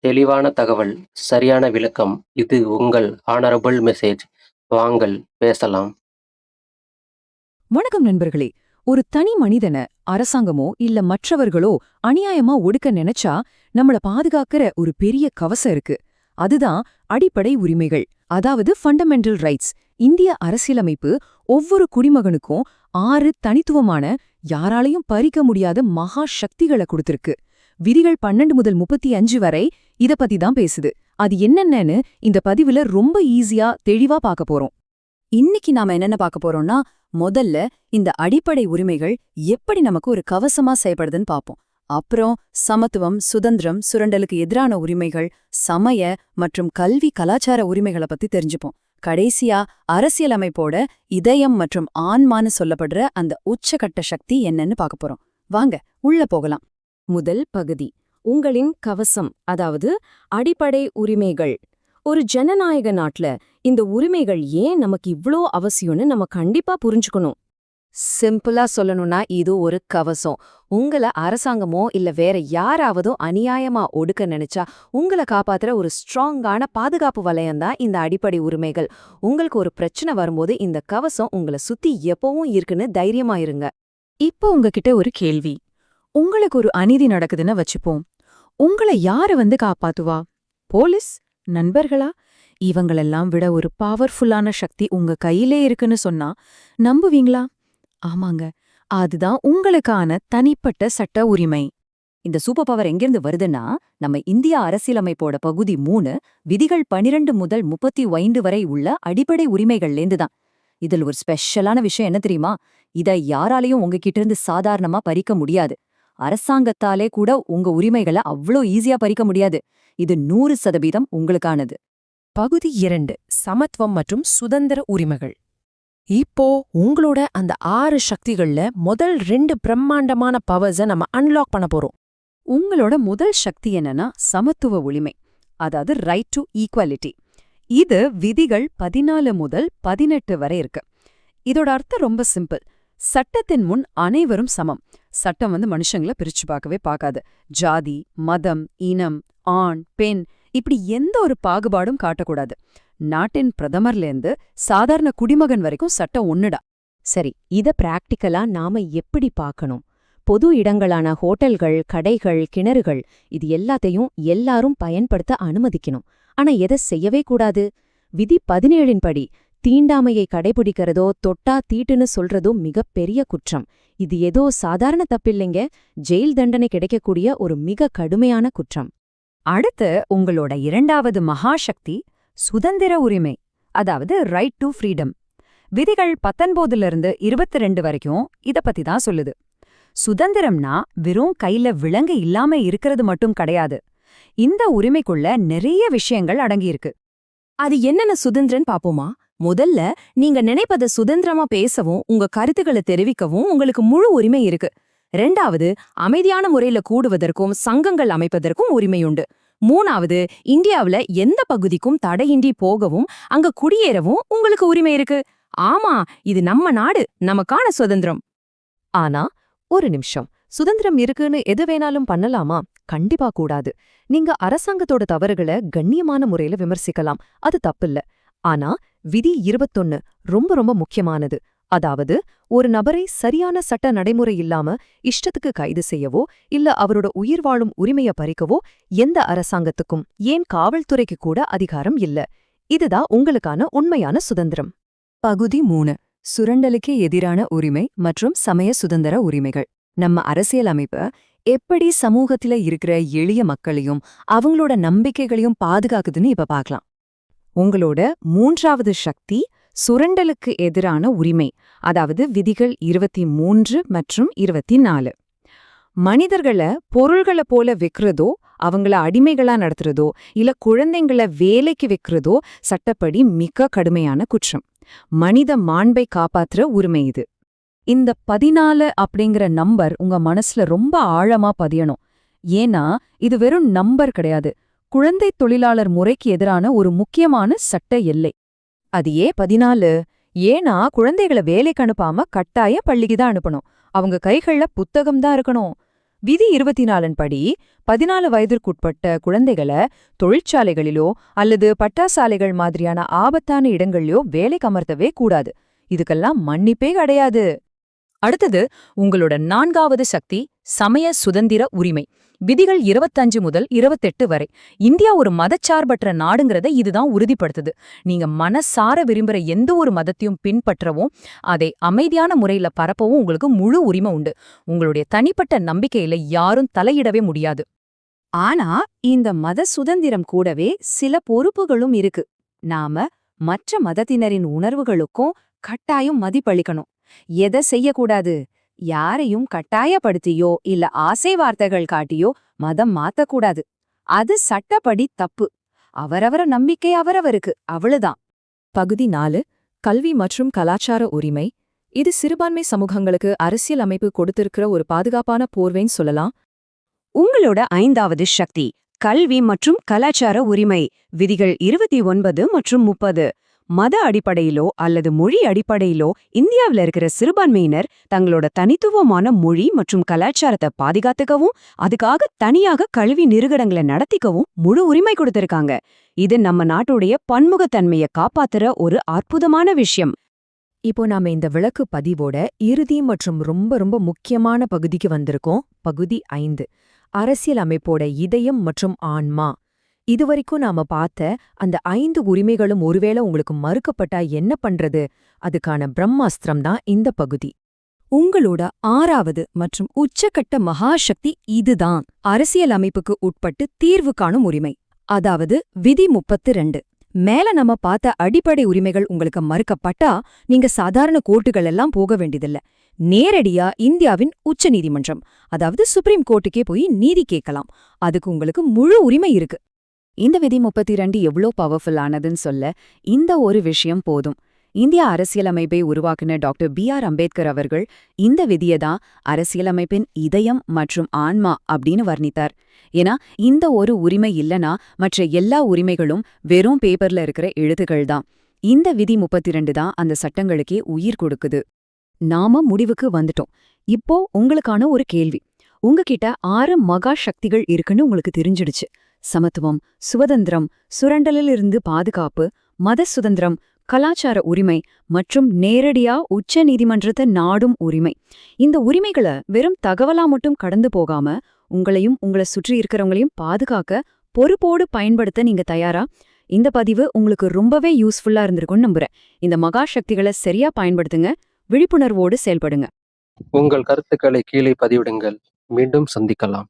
தெளிவான தகவல், சரியான விளக்கம். இது உங்கள் ஹானரபிள் மெசேஜ். வாங்கள் பேசலாம். வணக்கம் நண்பர்களே. ஒரு தனி மனிதன அரசாங்கமோ இல்ல மற்றவர்களோ அநியாயமா ஒடுக்க நினைச்சா நம்மள பாதுகாக்கிற ஒரு பெரிய கவசம் இருக்கு. அதுதான் அடிப்படை உரிமைகள், அதாவது ஃபண்டமெண்டல் ரைட்ஸ். இந்திய அரசியலமைப்பு ஒவ்வொரு குடிமகனுக்கும் 6 தனித்துவமான, யாராலையும் பறிக்க முடியாத மகா சக்திகளை கொடுத்திருக்கு. விதிகள் 12 முதல் 35 வரை இத பத்தி தான் பேசுது. அது என்னென்னன்னு இந்த பதிவுல ரொம்ப ஈஸியா தெளிவா பார்க்க போறோம். இன்னைக்கு நாம என்னென்ன பார்க்க போறோம்னா, முதல்ல இந்த அடிப்படை உரிமைகள் எப்படி நமக்கு ஒரு கவசமா செயல்படுதுன்னு பார்ப்போம். அப்புறம் சமத்துவம், சுதந்திரம், சுரண்டலுக்கு எதிரான உரிமைகள், சமய மற்றும் கல்வி கலாச்சார உரிமைகளை பத்தி தெரிஞ்சுப்போம். கடைசியா அரசியலமைப்போட இதயம் மற்றும் ஆன்மான்னு சொல்லப்படுற அந்த உச்சகட்ட சக்தி என்னன்னு பார்க்க போறோம். வாங்க உள்ள போகலாம். முதல் பகுதி, உங்களின் கவசம், அதாவது அடிப்படை உரிமைகள். ஒரு ஜனநாயக நாட்டுல இந்த உரிமைகள் ஏன் நமக்கு இவ்ளோ அவசியம்னு நம்ம கண்டிப்பா புரிஞ்சுக்கணும். சிம்பிளா சொல்லணும்னா இது ஒரு கவசம். உங்கள அரசாங்கமோ இல்ல வேற யாராவதோ அநியாயமா ஒடுக்க நினைச்சா உங்களை காப்பாத்துற ஒரு ஸ்ட்ராங்கான பாதுகாப்பு வளையம்தான் இந்த அடிப்படை உரிமைகள். உங்களுக்கு ஒரு பிரச்சனை வரும்போது இந்த கவசம் உங்களை சுத்தி எப்பவும் இருக்குன்னு தைரியமா இருங்க. இப்போ உங்ககிட்ட ஒரு கேள்வி. உங்களுக்கு ஒரு அநீதி நடக்குதுன்னு வச்சுப்போம். உங்களை யாரு வந்து காப்பாத்துவா? போலீஸ்? நண்பர்களா? இவங்களெல்லாம் விட ஒரு பவர்ஃபுல்லான சக்தி உங்க கையிலே இருக்குன்னு சொன்னா நம்புவீங்களா? ஆமாங்க, அதுதான் உங்களுக்கான தனிப்பட்ட சட்ட உரிமை. இந்த சூப்பர் பவர் எங்கிருந்து வருதுன்னா, நம்ம இந்திய அரசியலமைப்போட பகுதி 3 விதிகள் 12 முதல் 35 வரை உள்ள அடிப்படை உரிமைகள்லேந்து தான். இதில் ஒரு ஸ்பெஷலான விஷயம் என்ன தெரியுமா? இதை யாராலையும் உங்ககிட்ட இருந்து சாதாரணமா பறிக்க முடியாது. அரசாங்கத்தாலே கூட உங்க உரிமைகளை அவ்ளோ ஈஸியா பறிக்க முடியாது. இது 100% உங்களுக்கானது. பகுதி 2, சமத்துவம் மற்றும் சுதந்திர உரிமைகள். இப்போ உங்களோட அந்த 6 சக்திகள்ல முதல் 2 பிரம்மாண்டமான பவர்ஸை நம்ம அன்லாக் பண்ண போறோம். உங்களோட முதல் சக்தி என்னன்னா சமத்துவ உரிமை, அதாவது ரைட் டு ஈக்வாலிட்டி. இது விதிகள் 14 முதல் 18 வரை இருக்கு. இதோட அர்த்தம் ரொம்ப சிம்பிள். சட்டத்தின் முன் அனைவரும் சமம். சட்டம் மனுஷங்களை பிரிச்சு பார்க்கவே பார்க்காது. ஜாதி, மதம், இனம், ஆண், பெண் இப்படி எந்த ஒரு பாகுபாடும் காட்டக்கூடாது. நாட்டின் பிரதமர்லேருந்து சாதாரண குடிமகன் வரைக்கும் சட்டம் ஒண்ணுடா. சரி, இத பிராக்டிக்கலா நாம எப்படி பார்க்கணும்? பொது இடங்களான ஹோட்டல்கள், கடைகள், கிணறுகள் இது எல்லாத்தையும் எல்லாரும் பயன்படுத்த அனுமதிக்கணும். ஆனா எதை செய்யவே கூடாது? விதி 17 படி தீண்டாமையை கடைபிடிக்கிறதோ தொட்டா தீட்டுன்னு சொல்றதோ மிகப்பெரிய குற்றம். இது ஏதோ சாதாரண தப்பில்லைங்க, ஜெயில் தண்டனை கிடைக்கக்கூடிய ஒரு மிக கடுமையான குற்றம். அடுத்து உங்களோட இரண்டாவது மகாசக்தி சுதந்திர உரிமை, அதாவது ரைட் டு ஃப்ரீடம். விதிகள் 19 22 வரைக்கும் இத பத்தி தான் சொல்லுது. சுதந்திரம்னா வெறும் கையில விலங்கு இல்லாம இருக்கிறது மட்டும் கிடையாது. இந்த உரிமைக்குள்ள நிறைய விஷயங்கள் அடங்கியிருக்கு. அது என்னென்ன சுதந்திரன்னு பாப்போமா? முதல்ல, நீங்க நினைப்பத சுதந்திரமா பேசவும் உங்க கருத்துக்களை தெரிவிக்கவும் உங்களுக்கு முழு உரிமை இருக்கு. 2வது, அமைதியான முறையில கூடுவதற்கும் சங்கங்கள் அமைப்பதற்கும் உரிமையுண்டு. 3வது, இந்தியாவுல எந்த பகுதிக்கும் தடையின்றி போகவும் அங்க குடியேறவும் உங்களுக்கு உரிமை இருக்கு. ஆமா, இது நம்ம நாடு, நமக்கான சுதந்திரம். ஆனா ஒரு நிமிஷம், சுதந்திரம் இருக்குன்னு எது வேணாலும் பண்ணலாமா? கண்டிப்பா கூடாது. நீங்க அரசாங்கத்தோட தவறுகளை கண்ணியமான முறையில விமர்சிக்கலாம், அது தப்பில்ல. ஆனா விதி 21 ரொம்ப ரொம்ப முக்கியமானது. அதாவது ஒரு நபரை சரியான சட்ட நடைமுறை இல்லாம இஷ்டத்துக்கு கைது செய்யவோ இல்ல அவரோட உயிர் வாழும் உரிமைய பறிக்கவோ எந்த அரசாங்கத்துக்கும், ஏன் காவல்துறைக்கு கூட அதிகாரம் இல்ல. இதுதான் உங்களுக்கான உண்மையான சுதந்திரம். பகுதி 3, சுரண்டலுக்கு எதிரான உரிமை மற்றும் சமய சுதந்திர உரிமைகள். நம்ம அரசியலமைப்பு எப்படி சமூகத்தில இருக்கிற எளிய மக்களையும் அவங்களோட நம்பிக்கைகளையும் பாதுகாக்குதுன்னு இப்ப பார்க்கலாம். உங்களோட 3வது சக்தி சுரண்டலுக்கு எதிரான உரிமை, அதாவது விதிகள் 23 மற்றும் 24. மனிதர்களை பொருள்களை போல விற்கிறதோ, அவங்கள அடிமைகளா நடத்துறதோ இல்ல குழந்தைங்கள வேலைக்கு விற்கிறதோ சட்டப்படி மிக கடுமையான குற்றம். மனித மாண்பை காப்பாற்றுற உரிமை இது. இந்த 14 அப்படிங்கிற நம்பர் உங்க மனசுல ரொம்ப ஆழமா பதியணும். ஏன்னா இது வெறும் நம்பர் கிடையாது, குழந்தை தொழிலாளர் முறைக்கு எதிரான ஒரு முக்கியமான சட்ட எல்லை. அது ஏன் 14? ஏன்னா குழந்தைகளை வேலைக்கு அனுப்பாம கட்டாய பள்ளிக்கு தான் அனுப்பணும். அவங்க கைகள்ல புத்தகம் தான் இருக்கணும். விதி 24 படி 14 வயதிற்குட்பட்ட குழந்தைகளை தொழிற்சாலைகளிலோ அல்லது பட்டாசாலைகள் மாதிரியான ஆபத்தான இடங்கள்லயோ வேலைக்கு அமர்த்தவே கூடாது. இதுக்கெல்லாம் மன்னிப்பே கிடையாது. அடுத்தது உங்களோட 4வது சக்தி, சமய சுதந்திர உரிமை. விதிகள் 25 முதல் 28 வரை. இந்தியா ஒரு மதச்சார்பற்ற நாடுங்கிறத இதுதான் உறுதிப்படுத்துது. நீங்க மனசார விரும்புற எந்த ஒரு மதத்தையும் பின்பற்றவும் அதை அமைதியான முறையில பரப்பவும் உங்களுக்கு முழு உரிமை உண்டு. உங்களுடைய தனிப்பட்ட நம்பிக்கையில யாரும் தலையிடவே முடியாது. ஆனா இந்த மத சுதந்திரம் கூடவே சில பொறுப்புகளும் இருக்கு. நாம மற்ற மதத்தினரின் உணர்வுகளுக்கும் கட்டாயம் மதிப்பளிக்கணும். எதை செய்யக்கூடாது? யாரையும் கட்டாயப்படுத்தியோ இல்ல ஆசை வார்த்தைகள் காட்டியோ மதம் மாத்தக்கூடாது. அது சட்டப்படி தப்பு. அவரவர நம்பிக்கை அவரவருக்கு, அவ்வளவுதான். பகுதி 4 கல்வி மற்றும் கலாச்சார உரிமை. இது சிறுபான்மை சமூகங்களுக்கு அரசியல் அமைப்பு கொடுத்திருக்கிற ஒரு பாதுகாப்பான போர்வைன்னு சொல்லலாம். உங்களோட 5வது சக்தி, கல்வி மற்றும் கலாச்சார உரிமை. விதிகள் 29 மற்றும் 30. மத அடிப்படையிலோ அல்லது மொழி அடிப்படையிலோ இந்தியாவில் இருக்கிற சிறுபான்மையினர் தங்களோட தனித்துவமான மொழி மற்றும் கலாச்சாரத்தை பாதுகாத்துக்கவும் அதுக்காக தனியாக கல்வி நிறுவனங்களை நடத்திக்கவும் முழு உரிமை கொடுத்திருக்காங்க. இது நம்ம நாட்டுடைய பன்முகத்தன்மையை காப்பாத்துற ஒரு அற்புதமான விஷயம். இப்போ நாம இந்த விளக்கு பதிவோட இறுதி மற்றும் ரொம்ப ரொம்ப முக்கியமான பகுதிக்கு வந்திருக்கோம். பகுதி 5 அரசியல் அமைப்போட இதயம் மற்றும் ஆன்மா. இதுவரைக்கும் நாம பார்த்த அந்த 5 உரிமைகளும் ஒருவேளை உங்களுக்கு மறுக்கப்பட்டா என்ன பண்றது? அதுக்கான பிரம்மாஸ்திரம் தான் இந்த பகுதி. உங்களோட 6வது மற்றும் உச்சக்கட்ட மகாசக்தி இதுதான். அரசியல் அமைப்புக்கு உட்பட்டு தீர்வு காணும் உரிமை, அதாவது விதி 32. மேல நம்ம பார்த்த அடிப்படை உரிமைகள் உங்களுக்கு மறுக்கப்பட்டா நீங்க சாதாரண கோர்ட்டுகள் எல்லாம் போக வேண்டியதில்ல. நேரடியா இந்தியாவின் உச்ச நீதிமன்றம், அதாவது சுப்ரீம் கோர்ட்டுக்கே போய் நீதி கேட்கலாம். அதுக்கு உங்களுக்கு முழு உரிமை இருக்கு. இந்த விதி 32 எவ்வளோ பவர்ஃபுல் ஆனதுன்னு சொல்ல இந்த ஒரு விஷயம் போதும். இந்திய அரசியலமைப்பை உருவாக்கின டாக்டர் B.R. அம்பேத்கர் அவர்கள் இந்த விதியை தான் அரசியலமைப்பின் இதயம் மற்றும் ஆன்மா அப்படின்னு வர்ணித்தார். ஏன்னா இந்த ஒரு உரிமை இல்லனா மற்ற எல்லா உரிமைகளும் வெறும் பேப்பர்ல இருக்கிற எழுத்துக்கள் தான். இந்த விதி 32 தான் அந்த சட்டங்களுக்கே உயிர் கொடுக்குது. நாம முடிவுக்கு வந்துட்டோம். இப்போ உங்களுக்கான ஒரு கேள்வி. உங்ககிட்ட 6 மகா சக்திகள் இருக்குன்னு உங்களுக்கு தெரிஞ்சிடுச்சு. சமத்துவம், சுதந்திரம், சுரண்டலிலிருந்து பாதுகாப்பு, மத சுதந்திரம், கலாச்சார உரிமை மற்றும் நேரடியா உச்ச நீதிமன்றத்தை நாடும் உரிமை. இந்த உரிமைகளை வெறும் தகவலா மட்டும் கடந்து போகாம உங்களையும் உங்களை சுற்றி இருக்கிறவங்களையும் பாதுகாக்க பொறுப்போடு பயன்படுத்த நீங்க தயாரா? இந்த பதிவு உங்களுக்கு ரொம்பவே யூஸ்ஃபுல்லா இருந்திருக்கும்னு நம்புறேன். இந்த மகா சக்திகளை சரியா பயன்படுத்துங்க, விழிப்புணர்வோடு செயல்படுங்க. உங்கள் கருத்துக்களை கீழே பதிவிடுங்கள். மீண்டும் சந்திக்கலாம்.